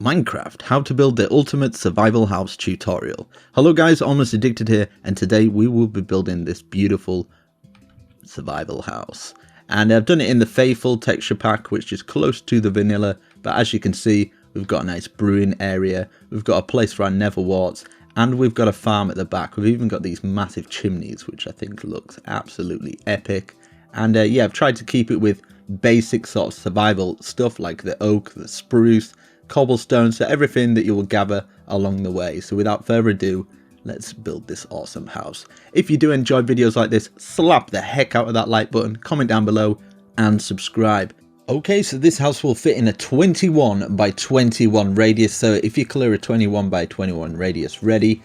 Minecraft, how to build the ultimate survival house tutorial. Hello guys, Almost Addicted here, and today we will be building this beautiful survival house. And I've done it in the Faithful texture pack, which is close to the vanilla, but as you can see, we've got a nice brewing area, we've got a place for our nether warts, and we've got a farm at the back. We've even got these massive chimneys, which I think looks absolutely epic. And yeah, I've tried to keep it with basic sort of survival stuff like the oak, the spruce, cobblestone, so everything that you will gather along the way. So without further ado, let's build this awesome house. If you do enjoy videos like this, slap the heck out of that like button, comment down below, and subscribe. Okay, so this house will fit in a 21 by 21 radius, so if you clear a 21 by 21 radius ready,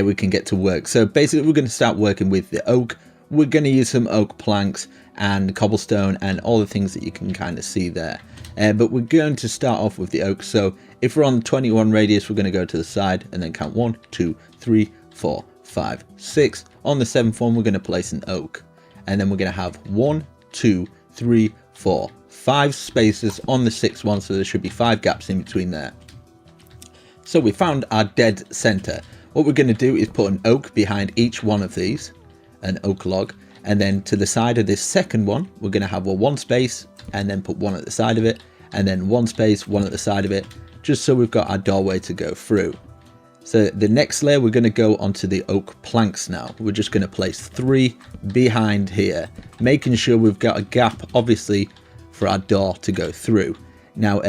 we can get to work. So basically we're going to start working with the oak. We're going to use some oak planks and cobblestone and all the things that you can kind of see there. But we're going to start off with the oak. So if we're on 21 radius, we're going to go to the side and then count 1, 2, 3, 4, 5, 6. On the 7th one, we're going to place an oak. And then we're going to have 1, 2, 3, 4, 5 spaces on the 6th one. So there should be 5 gaps in between there. So we found our dead center. What we're going to do is put an oak behind each one of these, an oak log. And then to the side of this second one, we're going to have one space and then put one at the side of it, and then one space, one at the side of it, just so we've got our doorway to go through. So the next layer, we're going to go onto the oak planks now. We're just going to place 3 behind here, making sure we've got a gap, obviously, for our door to go through. Now,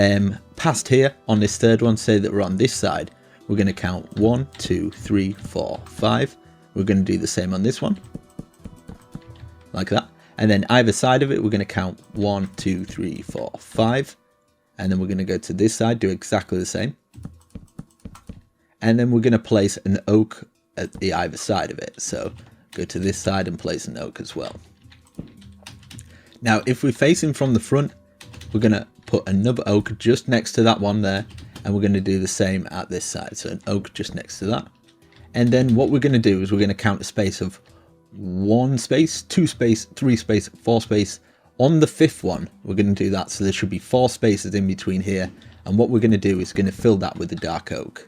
past here on this third one, say that we're on this side, we're going to count 1, 2, 3, 4, 5. We're going to do the same on this one, like that. And then either side of it, we're going to count 1, 2, 3, 4, 5. And then we're going to go to this side, do exactly the same. And then we're going to place an oak at the either side of it. So go to this side and place an oak as well. Now, if we're facing from the front, we're going to put another oak just next to that one there. And we're going to do the same at this side. So an oak just next to that. And then what we're going to do is we're going to count a space of 1 space, 2 space, 3 space, 4 space. On the 5th one, we're going to do that. So there should be 4 spaces in between here. And what we're going to do is going to fill that with the dark oak.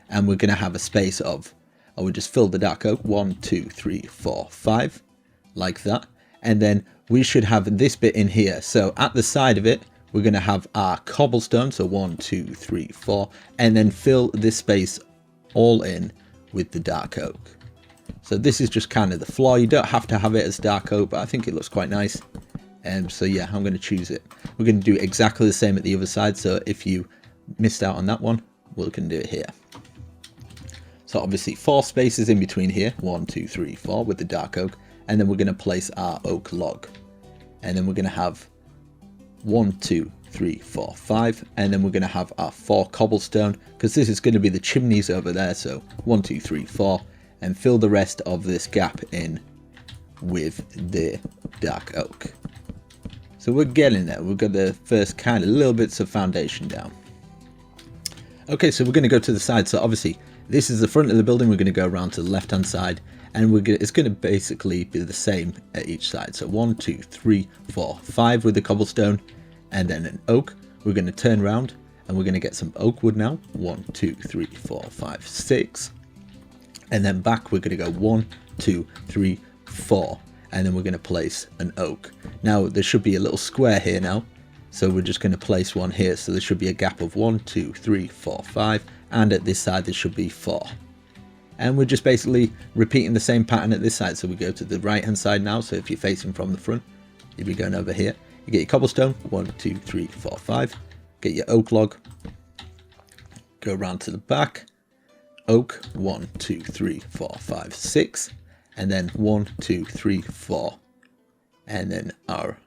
And we're going to have a space of, we'll just fill the dark oak, 1, 2, 3, 4, 5, like that. And then we should have this bit in here. So at the side of it, we're going to have our cobblestone. So 1, 2, 3, 4, and then fill this space all in with the dark oak. So this is just kind of the floor. You don't have to have it as dark oak, but I think it looks quite nice. So yeah, I'm going to choose it. We're going to do exactly the same at the other side. So if you missed out on that one, we can do it here. So obviously 4 spaces in between here. 1, 2, 3, 4 with the dark oak. And then we're going to place our oak log. And then we're going to have 1, 2, 3, 4, 5. And then we're going to have our 4 cobblestone, because this is going to be the chimneys over there. So 1, 2, 3, 4. And fill the rest of this gap in with the dark oak. So we're getting there. We've got the first kind of little bits of foundation down. Okay, so we're going to go to the side. So obviously this is the front of the building. We're going to go around to the left hand side, and it's going to basically be the same at each side. So 1, 2, 3, 4, 5 with the cobblestone, and then an oak. We're going to turn around and we're going to get some oak wood now. 1, 2, 3, 4, 5, 6. And then back, we're going to go 1, 2, 3, 4. And then we're going to place an oak. Now, there should be a little square here now. So we're just going to place one here. So there should be a gap of 1, 2, 3, 4, 5. And at this side, there should be 4. And we're just basically repeating the same pattern at this side. So we go to the right-hand side now. So if you're facing from the front, you'll be going over here. You get your cobblestone, 1, 2, 3, 4, 5. Get your oak log. Go around to the back. Oak, 1, 2, 3, 4, 5, 6, and then 1, 2, 3, 4, and then our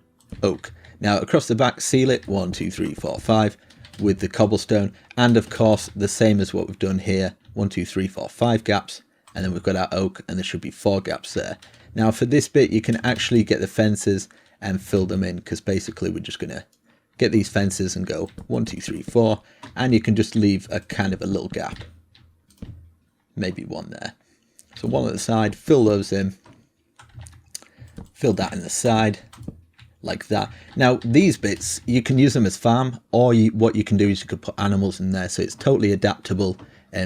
oak. Now across the back, seal it 1, 2, 3, 4, 5 with the cobblestone, and of course the same as what we've done here. 1, 2, 3, 4, 5 gaps, and then we've got our oak, and there should be 4 gaps there. Now for this bit, you can actually get the fences and fill them in, because basically we're just going to get these fences and go 1, 2, 3, 4, and you can just leave a kind of a little gap. Maybe 1 there. So 1 at the side, fill those in. Fill that in the side, like that. Now these bits, you can use them as farm, or what you can do is you could put animals in there, so it's totally adaptable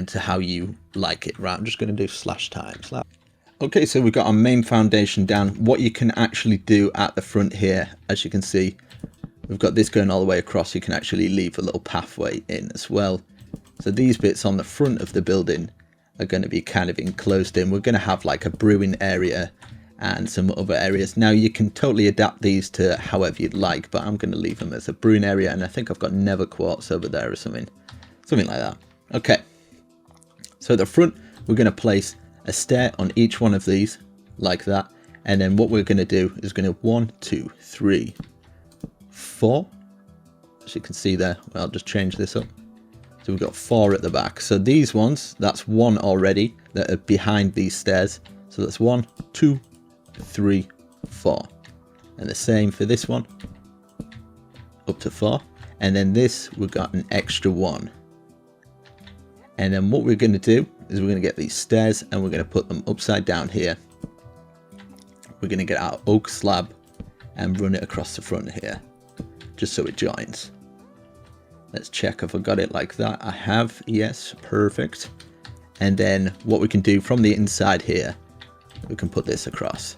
to how you like it. Right, I'm just going to do /time. Okay, so we've got our main foundation down. What you can actually do at the front here, as you can see, we've got this going all the way across. You can actually leave a little pathway in as well. So these bits on the front of the building are going to be kind of enclosed in. We're going to have like a brewing area and some other areas. Now you can totally adapt these to however you'd like, but I'm going to leave them as a brewing area, and I think I've got nether quartz over there or something like that. Okay, so at the front we're going to place a stair on each one of these like that, and then what we're going to do is going to 1, 2, 3, 4, as you can see there. I'll just change this up. So we've got 4 at the back. So these ones, that's 1 already that are behind these stairs. So that's 1, 2, 3, 4, and the same for this one, up to 4, and then this we've got an extra 1. And then what we're going to do is we're going to get these stairs and we're going to put them upside down here. We're going to get our oak slab and run it across the front here, just so it joins. Let's check if I got it like that. I have, yes, perfect. And then what we can do from the inside here, we can put this across.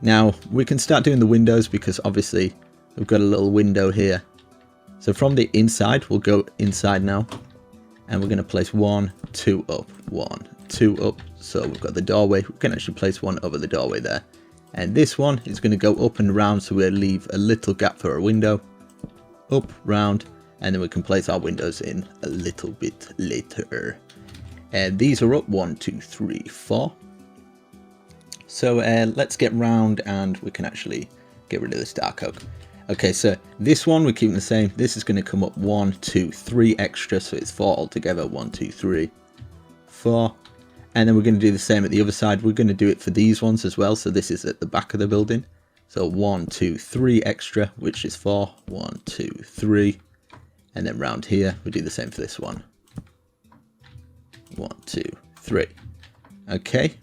Now we can start doing the windows, because obviously we've got a little window here. So from the inside, we'll go inside now, and we're going to place 1, 2 up, 1, 2 up. So we've got the doorway. We can actually place 1 over the doorway there, and this one is going to go up and round, so we'll leave a little gap for a window, up, round, and then we can place our windows in a little bit later. And these are up 1, 2, 3, 4. So let's get round and we can actually get rid of this dark oak. Okay, so this one we're keeping the same. This is going to come up 1, 2, 3 extra, so it's 4 altogether. 1, 2, 3, 4. And then we're going to do the same at the other side. We're going to do it for these ones as well. So this is at the back of the building. So 1, 2, 3 extra, which is 4. 1, 2, 3. And then round here, we do the same for this one. 1, 2, 3. Okay.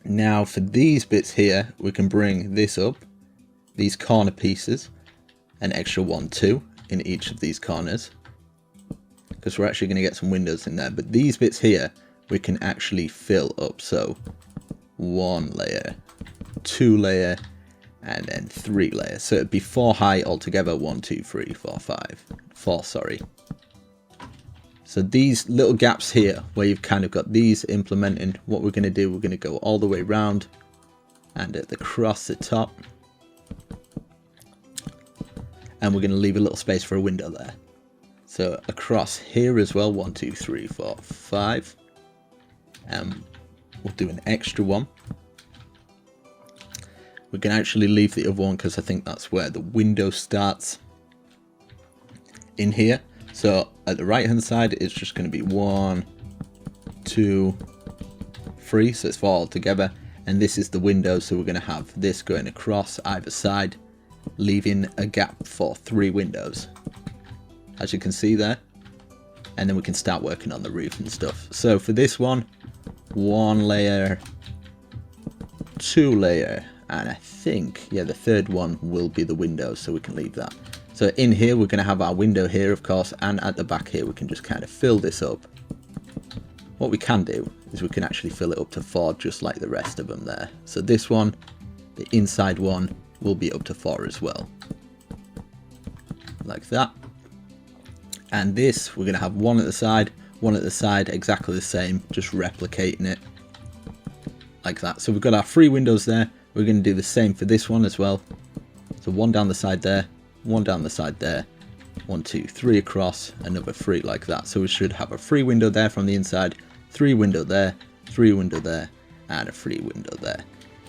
Now for these bits here, we can bring this up, these corner pieces, an extra 1, 2 in each of these corners, because we're actually going to get some windows in there. But these bits here, we can actually fill up. So 1 layer, 2 layer, and then 3 layers. So it'd be 4 high altogether. 1, 2, 3, 4, 5. 4, sorry. So these little gaps here where you've kind of got these implementing, what we're going to do, we're going to go all the way around and across the top. And we're going to leave a little space for a window there. So across here as well, 1, 2, 3, 4, 5. And we'll do an extra one. We can actually leave the other one because I think that's where the window starts in here. So at the right hand side, it's just going to be 1, 2, 3. So it's 4 all together. And this is the window. So we're going to have this going across either side, leaving a gap for 3 windows, as you can see there. And then we can start working on the roof and stuff. So for this one, 1 layer, 2 layer, and I think, yeah, the third one will be the window, so we can leave that. So in here, we're going to have our window here, of course, and at the back here, we can just kind of fill this up. What we can do is we can actually fill it up to 4, just like the rest of them there. So this one, the inside one, will be up to 4 as well. Like that. And this, we're going to have 1 at the side, 1 at the side, exactly the same, just replicating it. Like that. So we've got our 3 windows there. We're going to do the same for this one as well. So 1 down the side there, 1 down the side there, 1, 2, 3 across, another 3 like that. So we should have a 3 window there from the inside, 3 window there, 3 window there, and a 3 window there.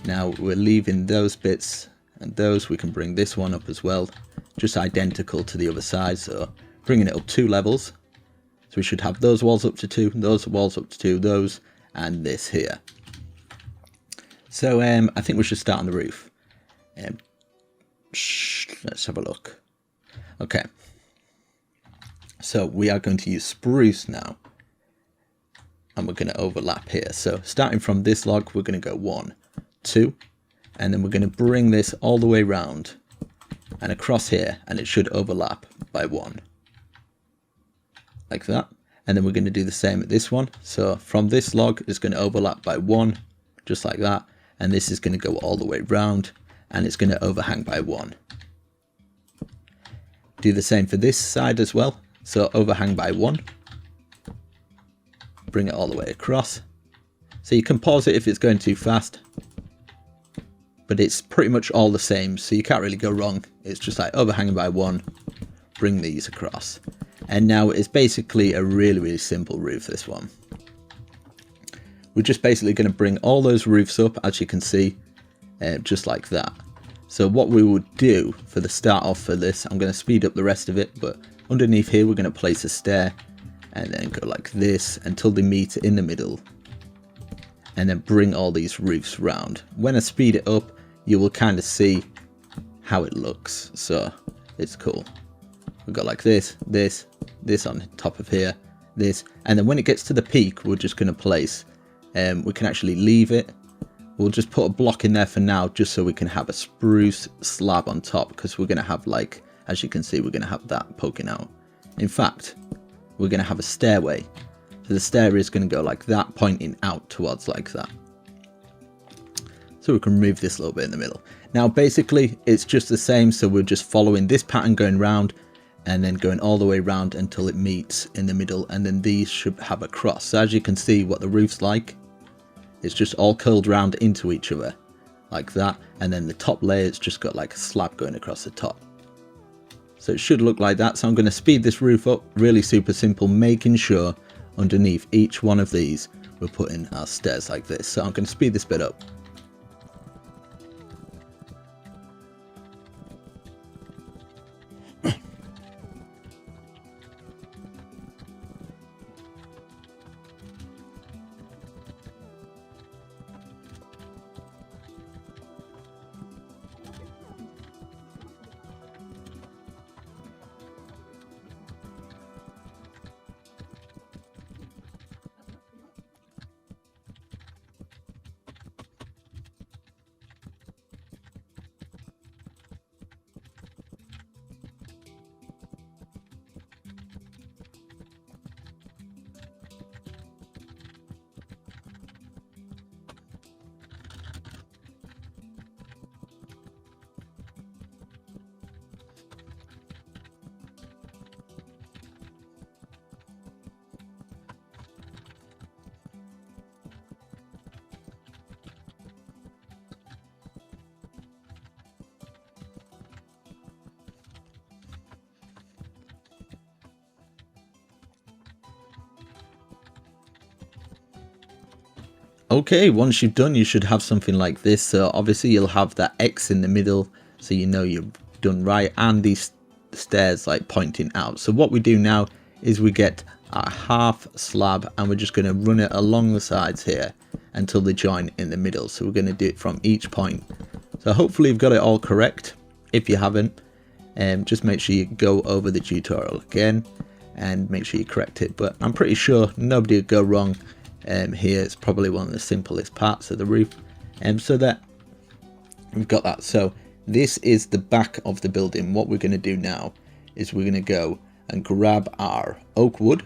Now we're leaving those bits, and those we can bring this one up as well, just identical to the other side. So bringing it up 2 levels. So we should have those walls up to 2, those walls up to 2, those, and this here. So I think we should start on the roof. Let's have a look. Okay. So we are going to use spruce now. And we're going to overlap here. So starting from this log, we're going to go 1, 2. And then we're going to bring this all the way around. and across here, and it should overlap by 1. Like that. And then we're going to do the same at this one. So from this log, it's going to overlap by 1, just like that. And this is going to go all the way round, and it's going to overhang by 1. Do the same for this side as well. So overhang by 1. Bring it all the way across. So you can pause it if it's going too fast. But it's pretty much all the same, so you can't really go wrong. It's just like overhanging by 1, bring these across. And now it's basically a really simple roof, this one. We're just basically going to bring all those roofs up, as you can see, just like that. So what we would do for the start off for this, I'm going to speed up the rest of it, but underneath here we're going to place a stair and then go like this until they meet in the middle. And then bring all these roofs round. When I speed it up, you will kind of see how it looks. So it's cool. We've got like this on top of here, this. And then when it gets to the peak, we're just going to place, we can actually leave it. We'll just put a block in there for now, just so we can have a spruce slab on top. Because we're going to have, like, as you can see, we're going to have that poking out. In fact, we're going to have a stairway. So the stair is going to go like that, pointing out towards like that. So we can move this a little bit in the middle. Now basically it's just the same, so we're just following this pattern going round and then going all the way round until it meets in the middle, and then these should have a cross. So as you can see what the roof's like, it's just all curled round into each other like that, and then the top layer's just got like a slab going across the top. So it should look like that. So I'm going to speed this roof up, really super simple, making sure underneath each one of these we're putting our stairs like this. So I'm going to speed this bit up. Okay, once you've done, you should have something like this. So obviously you'll have that X in the middle, so you know you've done right, and these stairs like pointing out. So what we do now is we get our half slab and we're just going to run it along the sides here until they join in the middle. So we're going to do it from each point. So hopefully you've got it all correct. If you haven't, just make sure you go over the tutorial again and make sure you correct it. But I'm pretty sure nobody would go wrong. Here it's probably one of the simplest parts of the roof, so that we've got that. So this is the back of the building. What we're going to do now is we're going to go and grab our oak wood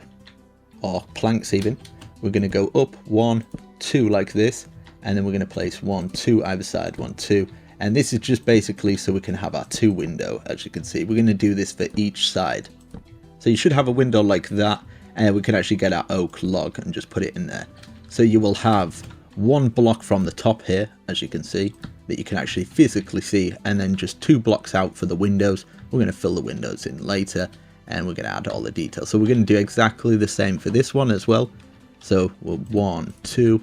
or planks even. We're going to go up 1, 2 like this, and then we're going to place 1, 2 either side, 1, 2, and this is just basically so we can have our 2 window. As you can see, we're going to do this for each side. So you should have a window like that. And we can actually get our oak log and just put it in there. So you will have 1 block from the top here, as you can see, that you can actually physically see, and then just 2 blocks out for the windows. We're going to fill the windows in later, and we're going to add all the details. So we're going to do exactly the same for this one as well. So we're 1, 2,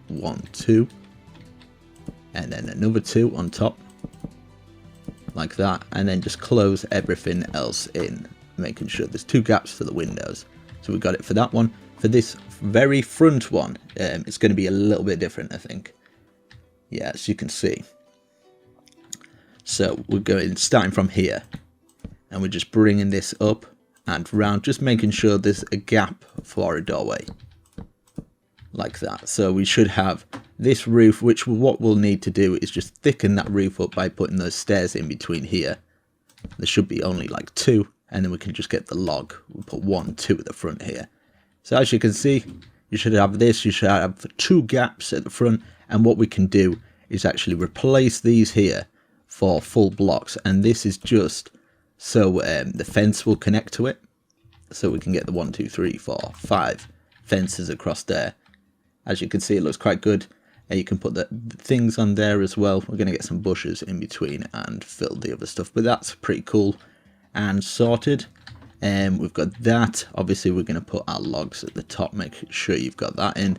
1, 2, and then another 2 on top, like that, and then just close everything else in, making sure there's 2 gaps for the windows. So we got it for that one. For this very front one, it's going to be a little bit different, I think. Yeah, as you can see. So we're going starting from here, and we're just bringing this up and round, just making sure there's a gap for a doorway, like that. So we should have this roof, which what we'll need to do is just thicken that roof up by putting those stairs in between here, There should be only like 2, and then we can just get the log. We'll put 1, 2 at the front here. So as you can see, you should have this. You should have 2 gaps at the front, and what we can do is actually replace these here for full blocks, and this is just so the fence will connect to it, so we can get the 1, 2, 3, 4, 5 fences across there. As you can see, it looks quite good, and you can put the things on there as well. We're going to get some bushes in between and fill the other stuff, but that's pretty cool and sorted. We've got that. Obviously we're going to put our logs at the top, make sure you've got that in.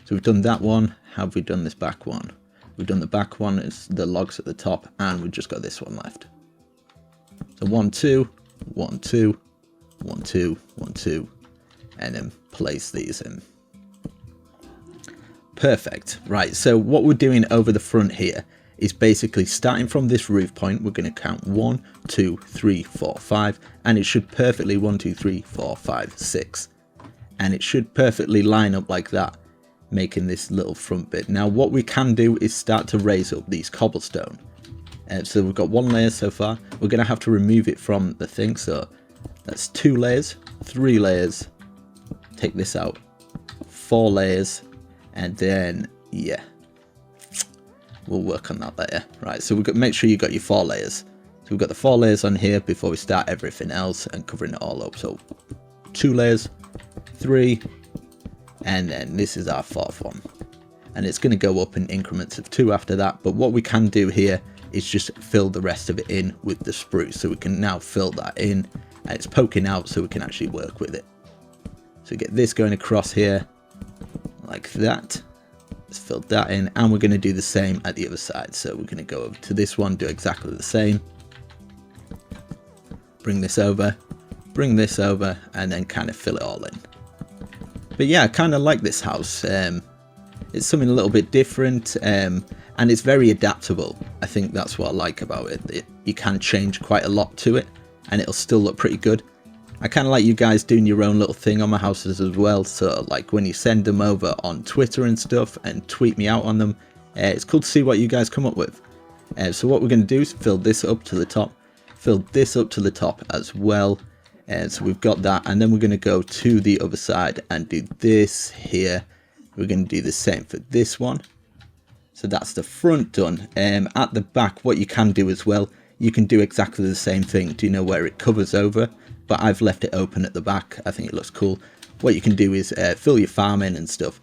So we've done that one. How have we done this back one? We've done the back one, it's the logs at the top, and we've just got this one left. So 1, 2, 1, 2, 1, 2, 1, 2, and then place these in. Perfect. Right, so what we're doing over the front here is basically starting from this roof point. We're going to count 1, 2, 3, 4, 5, and it should perfectly 1, 2, 3, 4, 5, 6, and it should perfectly line up like that, making this little front bit. Now what we can do is start to raise up these cobblestone. So we've got 1 layer so far. We're going to have to remove it from the thing, so that's 2 layers, 3 layers, take this out, 4 layers, and then yeah, we'll work on that later. Right, so we've got, make sure you got your 4 layers. So we've got the 4 layers on here before we start everything else and covering it all up. So 2 layers, 3, and then this is our 4th one, and it's going to go up in increments of 2 after that. But what we can do here is just fill the rest of it in with the spruce, so we can now fill that in, and it's poking out so we can actually work with it. So get this going across here like that. Let's fill that in, and we're going to do the same at the other side. So we're going to go over to this one, do exactly the same, bring this over, and then kind of fill it all in. But yeah, I kind of like this house. It's something a little bit different, and it's very adaptable. I think that's what I like about it. You can change quite a lot to it, and it'll still look pretty good. I kind of like you guys doing your own little thing on my houses as well. So like when you send them over on Twitter and stuff and tweet me out on them, it's cool to see what you guys come up with. So what we're going to do is fill this up to the top, fill this up to the top as well. So we've got that, and then we're going to go to the other side and do this here. We're going to do the same for this one. So that's the front done. At the back, what you can do as well, you can do exactly the same thing. Do you know where it covers over? But I've left it open at the back. I think it looks cool. What you can do is fill your farm in and stuff.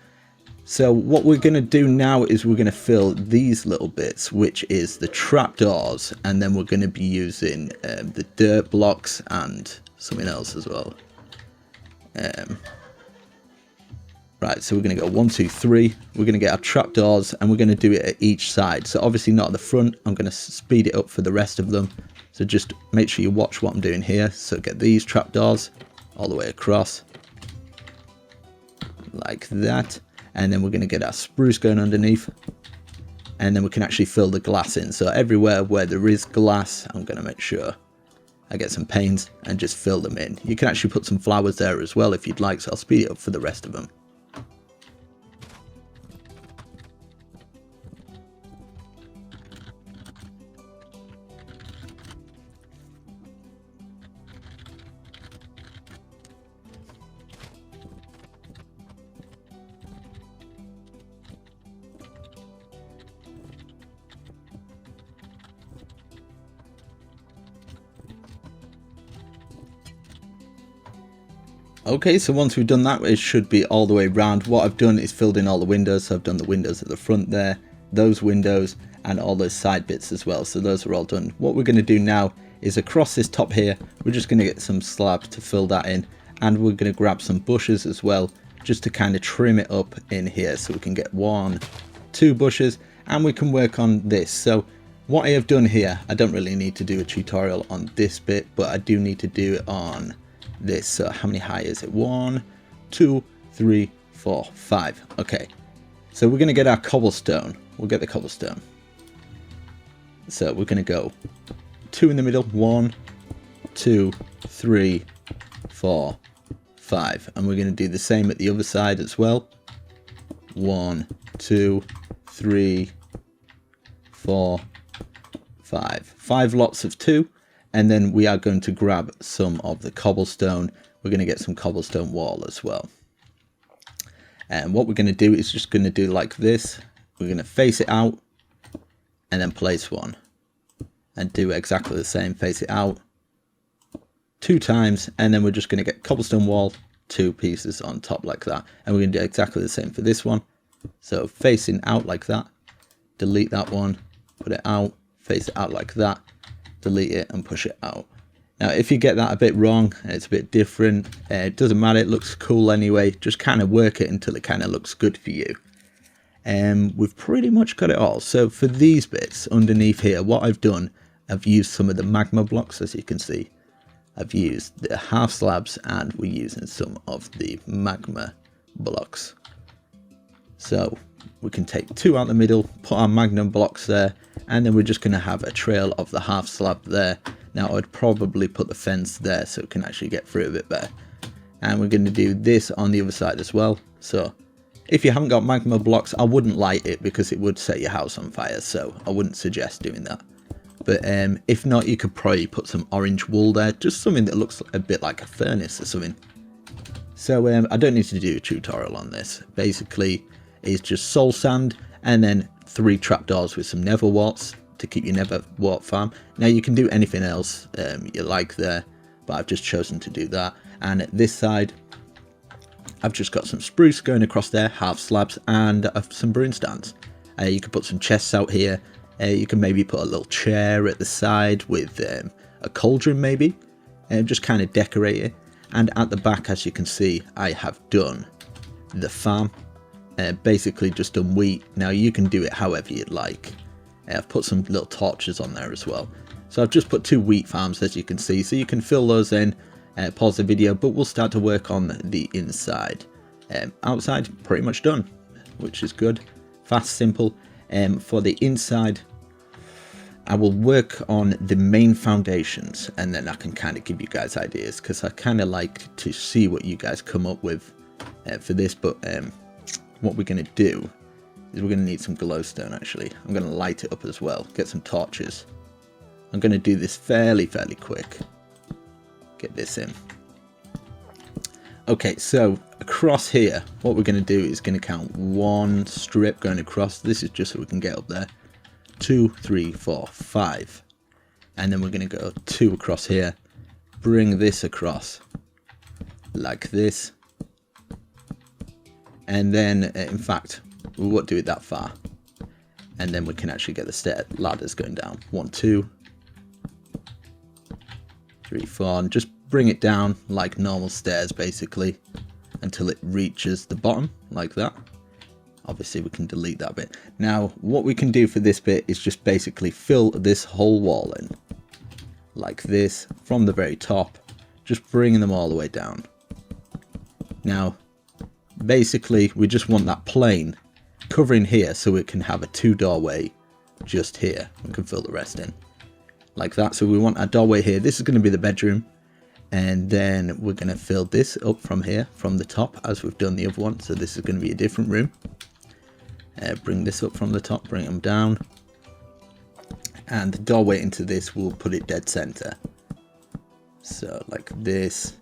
So what we're going to do now is we're going to fill these little bits, which is the trapdoors, and then we're going to be using the dirt blocks and something else as well. Right, so we're going to go 1, 2, 3. We're going to get our trapdoors, and we're going to do it at each side. So obviously not at the front. I'm going to speed it up for the rest of them. So just make sure you watch what I'm doing here. So get these trapdoors all the way across like that. And then we're going to get our spruce going underneath. And then we can actually fill the glass in. So everywhere where there is glass, I'm going to make sure I get some panes and just fill them in. You can actually put some flowers there as well if you'd like. So I'll speed it up for the rest of them. Okay, so once we've done that, it should be all the way around. What I've done is filled in all the windows. So I've done the windows at the front there, those windows, and all those side bits as well. So those are all done. What we're going to do now is across this top here, we're just going to get some slabs to fill that in. And we're going to grab some bushes as well, just to kind of trim it up in here. So we can get 1, 2 bushes, and we can work on this. So what I have done here, I don't really need to do a tutorial on this bit, but I do need to do it on this. So how many high is it? 1, 2, 3, 4, 5. Okay, so we're going to get our cobblestone. We'll get the cobblestone. So we're going to go 2 in the middle, 1, 2, 3, 4, 5, and we're going to do the same at the other side as well. 1, 2, 3, 4, 5. 5 lots of 2. And then we are going to grab some of the cobblestone. We're going to get some cobblestone wall as well. And what we're going to do is just going to do like this. We're going to face it out and then place one. And do exactly the same, face it out 2 times. And then we're just going to get cobblestone wall, 2 pieces on top like that. And we're going to do exactly the same for this one. So facing out like that. Delete that one, put it out, face it out like that. Delete it and push it out. Now if you get that a bit wrong, it's a bit different, it doesn't matter, it looks cool anyway. Just kind of work it until it kind of looks good for you. And we've pretty much got it all. So for these bits underneath here, what I've done, I've used some of the magma blocks, as you can see. I've used the half slabs and we're using some of the magma blocks. So we can take 2 out the middle, put our magnum blocks there, and then we're just going to have a trail of the half slab there. Now I'd probably put the fence there so it can actually get through a bit better. And we're going to do this on the other side as well. So if you haven't got magma blocks, I wouldn't light it because it would set your house on fire, so I wouldn't suggest doing that. But if not, you could probably put some orange wool there, just something that looks a bit like a furnace or something. So I don't need to do a tutorial on this. Basically, it's just soul sand and then 3 trapdoors with some nether warts to keep your nether wart farm. Now you can do anything else you like there, but I've just chosen to do that. And at this side, I've just got some spruce going across there, half slabs, and some brewing stands. You can put some chests out here. You can maybe put a little chair at the side with a cauldron maybe, and just kind of decorate it. And at the back, as you can see, I have done the farm. Basically just done wheat. Now you can do it however you'd like. I've put some little torches on there as well. So I've just put 2 wheat farms, as you can see, so you can fill those in, pause the video, but we'll start to work on the inside. Outside, pretty much done, which is good. Fast, simple. For the inside, I will work on the main foundations, and then I can kind of give you guys ideas, because I kind of like to see what you guys come up with for this. But what we're going to do is we're going to need some glowstone. Actually, I'm going to light it up as well, get some torches. I'm going to do this fairly quick. Get this in. Okay, so across here, what we're going to do is going to count 1 strip going across. This is just so we can get up there. 2, 3, 4, 5. And then we're going to go 2 across here. Bring this across like this. And then, in fact, we won't do it that far. And then we can actually get the ladders going down. 1, 2, 3, 4. And just bring it down like normal stairs, basically, until it reaches the bottom, like that. Obviously, we can delete that bit. Now, what we can do for this bit is just basically fill this whole wall in. Like this, from the very top. Just bringing them all the way down. Now, basically, we just want that plane covering here so it can have a 2 doorway just here. We can fill the rest in like that. So we want our doorway here. This is going to be the bedroom, and then we're going to fill this up from here, from the top, as we've done the other one. So this is going to be a different room. Bring this up from the top, bring them down, and the doorway into this, we'll put it dead center. So like this.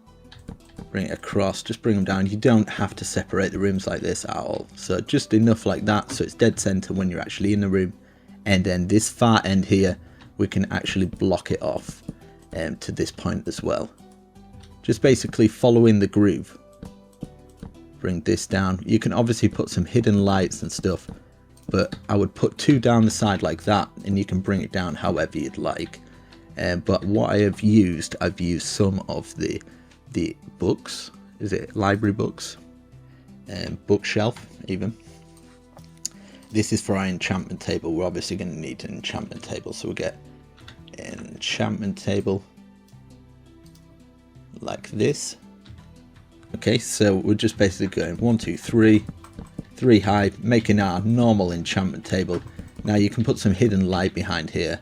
Bring it across, just bring them down. You don't have to separate the rooms like this at all. So just enough like that so it's dead center when you're actually in the room. And then this far end here, we can actually block it off to this point as well. Just basically following the groove. Bring this down. You can obviously put some hidden lights and stuff, but I would put 2 down the side like that, and you can bring it down however you'd like. But what I have used, I've used some of the books, is it library books, bookshelf even. This is for our enchantment table. We're obviously going to need an enchantment table, so we'll get an enchantment table like this. Okay, so we're just basically going 1, 2, 3 high, making our normal enchantment table. Now you can put some hidden light behind here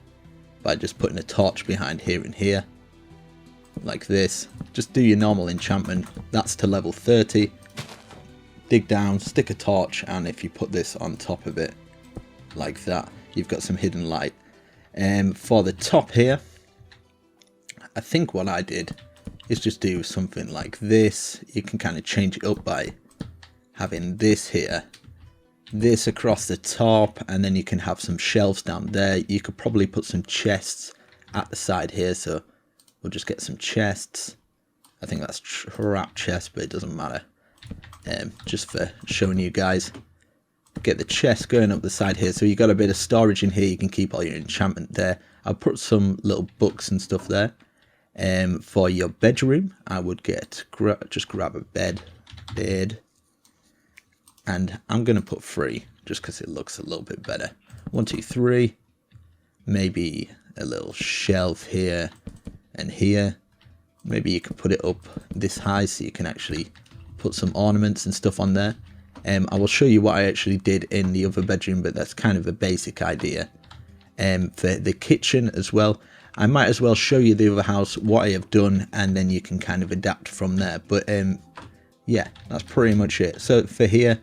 by just putting a torch behind here and here like this. Just do your normal enchantment. That's to level 30. Dig down, stick a torch, and if you put this on top of it like that, you've got some hidden light. For the top here, I think what I did is just do something like this. You can kind of change it up by having this here, this across the top, and then you can have some shelves down there. You could probably put some chests at the side here, so we'll just get some chests. I think that's trap chest, but it doesn't matter. Just for showing you guys. Get the chest going up the side here, so you got a bit of storage in here. You can keep all your enchantment there. I'll put some little books and stuff there. For your bedroom, I would get just grab a bed, and I'm gonna put 3 just because it looks a little bit better. 1, 2, 3. Maybe a little shelf here and here. Maybe you can put it up this high so you can actually put some ornaments and stuff on there. I will show you what I actually did in the other bedroom, but that's kind of a basic idea. For the kitchen as well, I might as well show you the other house, what I have done, and then you can kind of adapt from there. But yeah, that's pretty much it. So for here,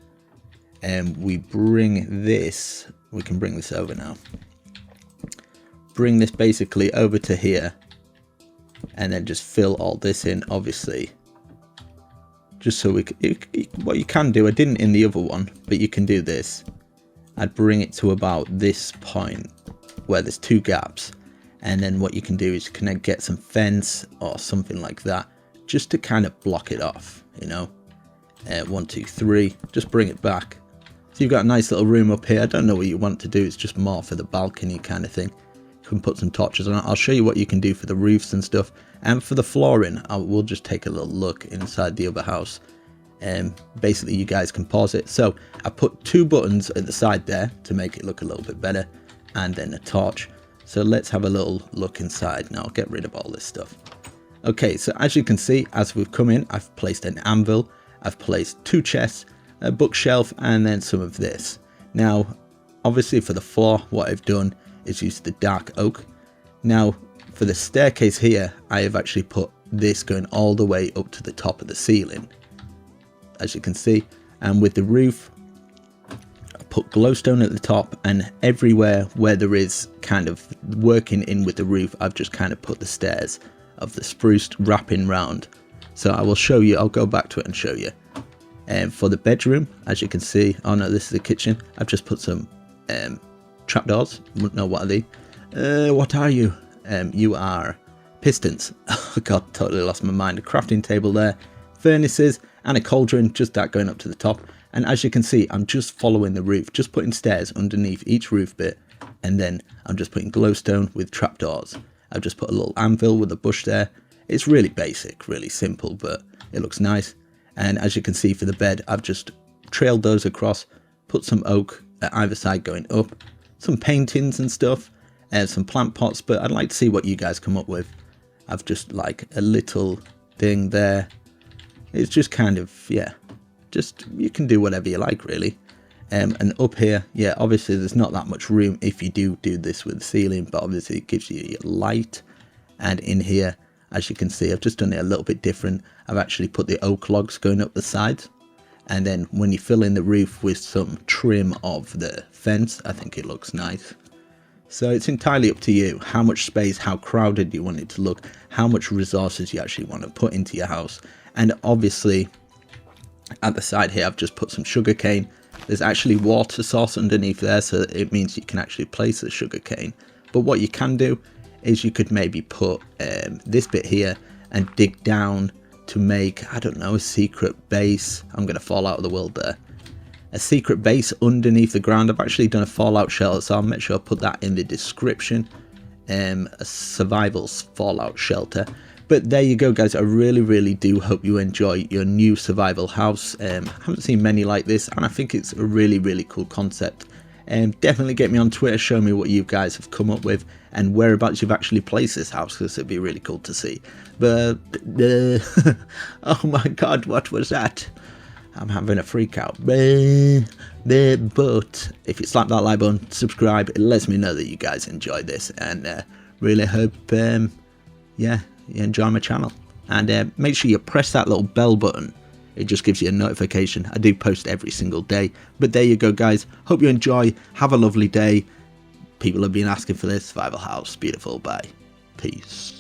we bring this, we can bring this over now. Bring this basically over to here, and then just fill all this in, obviously. Just so what you can do, I didn't in the other one, but you can do this. I'd bring it to about this point where there's 2 gaps, and then what you can do is you can get some fence or something like that, just to kind of block it off, you know. 1, 2, 3, just bring it back. So you've got a nice little room up here. I don't know what you want to do, it's just more for the balcony kind of thing. You can put some torches on it. I'll show you what you can do for the roofs and stuff. And for the flooring, we'll just take a little look inside the other house. Basically, you guys can pause it. So I put 2 buttons at the side there to make it look a little bit better, and then a torch. So let's have a little look inside. Now I'll get rid of all this stuff. Okay, so as you can see, as we've come in, I've placed an anvil, I've placed 2 chests, a bookshelf, and then some of this. Now, obviously for the floor, what I've done is use the dark oak. Now, for the staircase here, I have actually put this going all the way up to the top of the ceiling, as you can see. And with the roof, I put glowstone at the top, and everywhere where there is kind of working in with the roof, I've just kind of put the stairs of the spruce wrapping round. So I will show you, I'll go back to it and show you. And for the bedroom, as you can see, oh no, this is the kitchen. I've just put some trapdoors. No, what are they? What are you? You are pistons. Oh god, totally lost my mind. A crafting table there, furnaces, and a cauldron, just that going up to the top. And as you can see, I'm just following the roof, just putting stairs underneath each roof bit, and then I'm just putting glowstone with trapdoors. I've just put a little anvil with a bush there. It's really basic, really simple, but it looks nice. And as you can see for the bed, I've just trailed those across, put some oak at either side going up, some paintings and stuff, and some plant pots, but I'd like to see what you guys come up with. I've just like a little thing there. It's just kind of, yeah, just you can do whatever you like really. And up here, yeah, obviously there's not that much room if you do this with the ceiling, but obviously it gives you light. And in here, as you can see, I've just done it a little bit different. I've actually put the oak logs going up the sides, and then when you fill in the roof with some trim of the fence, I think it looks nice. So it's entirely up to you how much space, how crowded you want it to look, how much resources you actually want to put into your house. And obviously at the side here, I've just put some sugar cane. There's actually water source underneath there, so it means you can actually place the sugar cane. But what you can do is you could maybe put this bit here and dig down to make, I don't know, a secret base. I'm going to fall out of the world there. A secret base underneath the ground. I've actually done a fallout shelter, so I'll make sure I put that in the description. A survival fallout shelter. But there you go, guys. I really do hope you enjoy your new survival house. I haven't seen many like this, and I think it's a really cool concept. Definitely get me on Twitter, show me what you guys have come up with and whereabouts you've actually placed this house, because it'd be really cool to see. But oh my god, what was that? I'm having a freak out. But if you slap that like button, subscribe, it lets me know that you guys enjoy this, and really hope yeah, you enjoy my channel. And make sure you press that little bell button. It just gives you a notification. I do post every single day. But there you go, guys. Hope you enjoy. Have a lovely day. People have been asking for this. Survival house. Beautiful. Bye. Peace.